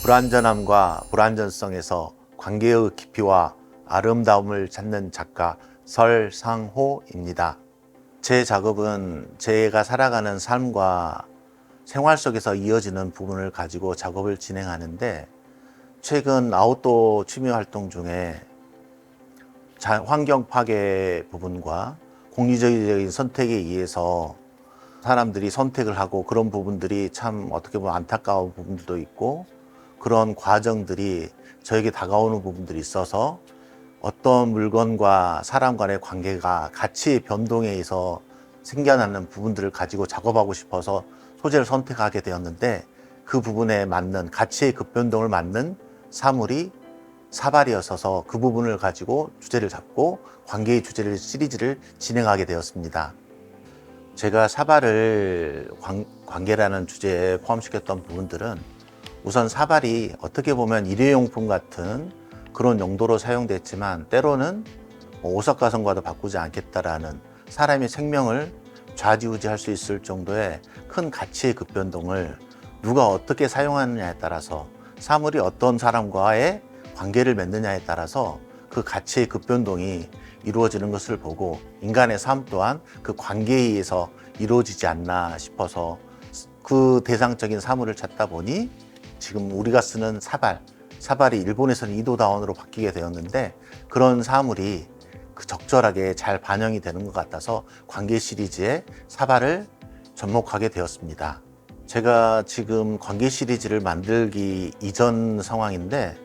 불완전함과 불완전성에서 관계의 깊이와 아름다움을 찾는 작가 설상호입니다. 제 작업은 제가 살아가는 삶과 생활 속에서 이어지는 부분을 가지고 작업을 진행하는데, 최근 아웃도어 취미 활동 중에 환경 파괴 부분과 공리적인 선택에 의해서 사람들이 선택을 하고, 그런 부분들이 참 어떻게 보면 안타까운 부분들도 있고, 그런 과정들이 저에게 다가오는 부분들이 있어서 어떤 물건과 사람 간의 관계가 가치의 변동에 의해서 생겨나는 부분들을 가지고 작업하고 싶어서 소재를 선택하게 되었는데, 그 부분에 맞는 가치의 급변동을 맞는 사물이 사발이었어서 그 부분을 가지고 주제를 잡고 관계의 주제를 시리즈를 진행하게 되었습니다. 제가 사발을 관계라는 주제에 포함시켰던 부분들은, 우선 사발이 어떻게 보면 일회용품 같은 그런 용도로 사용됐지만, 때로는 오석가성과도 바꾸지 않겠다라는 사람의 생명을 좌지우지할 수 있을 정도의 큰 가치의 급변동을 누가 어떻게 사용하느냐에 따라서, 사물이 어떤 사람과의 관계를 맺느냐에 따라서 그 가치의 급변동이 이루어지는 것을 보고, 인간의 삶 또한 그 관계에 의해서 이루어지지 않나 싶어서 그 대상적인 사물을 찾다 보니, 지금 우리가 쓰는 사발이 일본에서는 이도다원으로 바뀌게 되었는데, 그런 사물이 적절하게 잘 반영이 되는 것 같아서 관계 시리즈에 사발을 접목하게 되었습니다. 제가 지금 관계 시리즈를 만들기 이전 상황인데,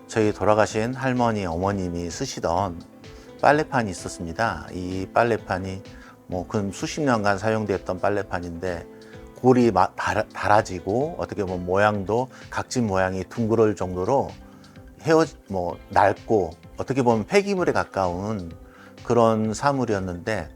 저희 돌아가신 할머니, 어머님이 쓰시던 빨래판이 있었습니다. 이 빨래판이 근 수십 년간 사용되었던 빨래판인데, 골이 닳아지고 어떻게 보면 모양도 각진 모양이 둥그럴 정도로 낡고, 어떻게 보면 폐기물에 가까운 그런 사물이었는데,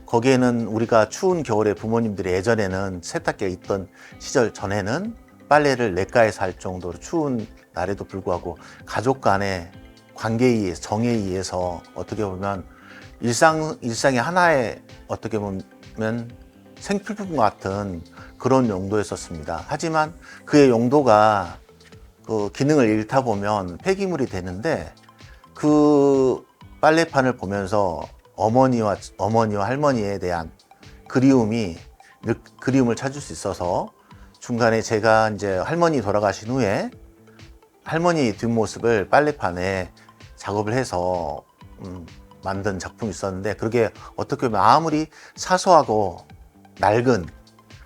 거기에는 우리가 추운 겨울에 부모님들이 예전에는 세탁기가 있던 시절 전에는 빨래를 냇가에서 할 정도로 추운 날에도 불구하고 가족 간의 관계에 의해서, 정에 의해서 어떻게 보면 일상의 하나의 어떻게 보면 생필품 같은 그런 용도였었습니다. 하지만 그의 용도가 그 기능을 잃다 보면 폐기물이 되는데, 그 빨래판을 보면서 어머니와 할머니에 대한 그리움을 찾을 수 있어서, 중간에 제가 이제 할머니 돌아가신 후에 할머니 뒷모습을 빨래판에 작업을 해서 만든 작품이 있었는데, 그게 어떻게 보면 아무리 사소하고 낡은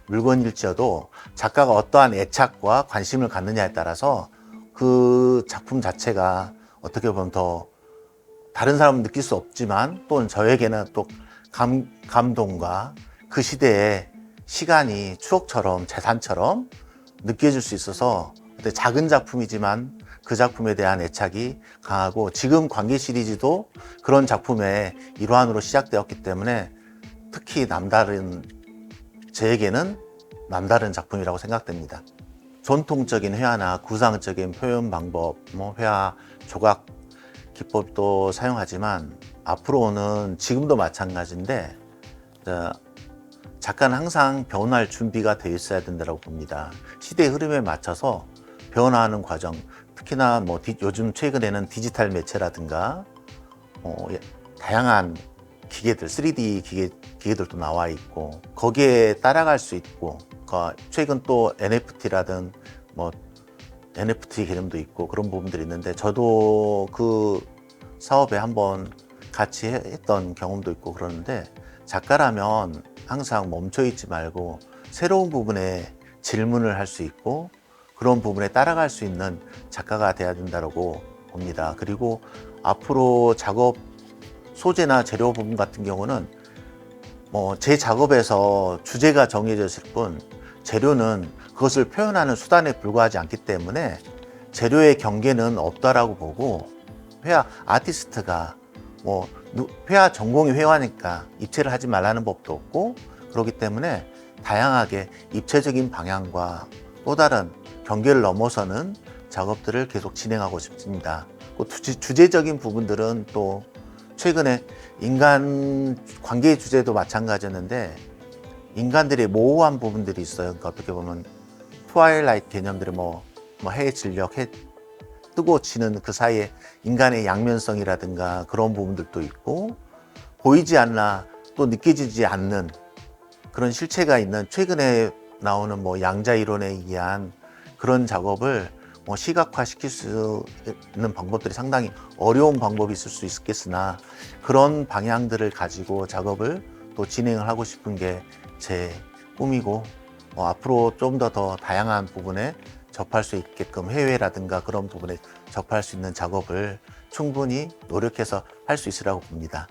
물건일지어도 작가가 어떠한 애착과 관심을 갖느냐에 따라서 그 작품 자체가 어떻게 보면 더 다른 사람은 느낄 수 없지만, 또는 저에게는 또 감동과 그 시대의 시간이 추억처럼, 재산처럼 느껴질 수 있어서, 작은 작품이지만 그 작품에 대한 애착이 강하고, 지금 관계 시리즈도 그런 작품의 일환으로 시작되었기 때문에 특히 저에게는 남다른 작품이라고 생각됩니다. 전통적인 회화나 구상적인 표현 방법, 회화 조각 기법도 사용하지만, 앞으로는 지금도 마찬가지인데, 작가는 항상 변화할 준비가 되어 있어야 된다고 봅니다. 시대의 흐름에 맞춰서 변화하는 과정, 특히나 요즘 최근에는 디지털 매체라든가 다양한 기계들, 3D 기계들도 나와 있고, 거기에 따라갈 수 있고, 최근 또 NFT라든 NFT 개념도 있고 그런 부분들이 있는데, 저도 그 사업에 한번 같이 했던 경험도 있고 그러는데, 작가라면 항상 멈춰 있지 말고 새로운 부분에 질문을 할 수 있고, 그런 부분에 따라갈 수 있는 작가가 돼야 된다고 봅니다. 그리고 앞으로 작업 소재나 재료 부분 같은 경우는 제 작업에서 주제가 정해졌을 뿐, 재료는 그것을 표현하는 수단에 불과하지 않기 때문에 재료의 경계는 없다라고 보고, 회화 아티스트가 회화 전공이 회화니까 입체를 하지 말라는 법도 없고, 그렇기 때문에 다양하게 입체적인 방향과 또 다른 경계를 넘어서는 작업들을 계속 진행하고 싶습니다. 주제적인 부분들은 또 최근에 인간 관계의 주제도 마찬가지였는데, 인간들의 모호한 부분들이 있어요. 그러니까 어떻게 보면 트와일라이트 개념들이 뭐 해 진력, 해 뜨고 지는 그 사이에 인간의 양면성이라든가 그런 부분들도 있고, 보이지 않나 또 느껴지지 않는 그런 실체가 있는 최근에 나오는 뭐 양자 이론에 의한 그런 작업을 뭐 시각화 시킬 수 있는 방법들이 상당히 어려운 방법이 있을 수 있겠으나, 그런 방향들을 가지고 작업을 또 진행을 하고 싶은 게 제 꿈이고, 앞으로 좀 더 다양한 부분에 접할 수 있게끔 해외라든가 그런 부분에 접할 수 있는 작업을 충분히 노력해서 할 수 있으라고 봅니다.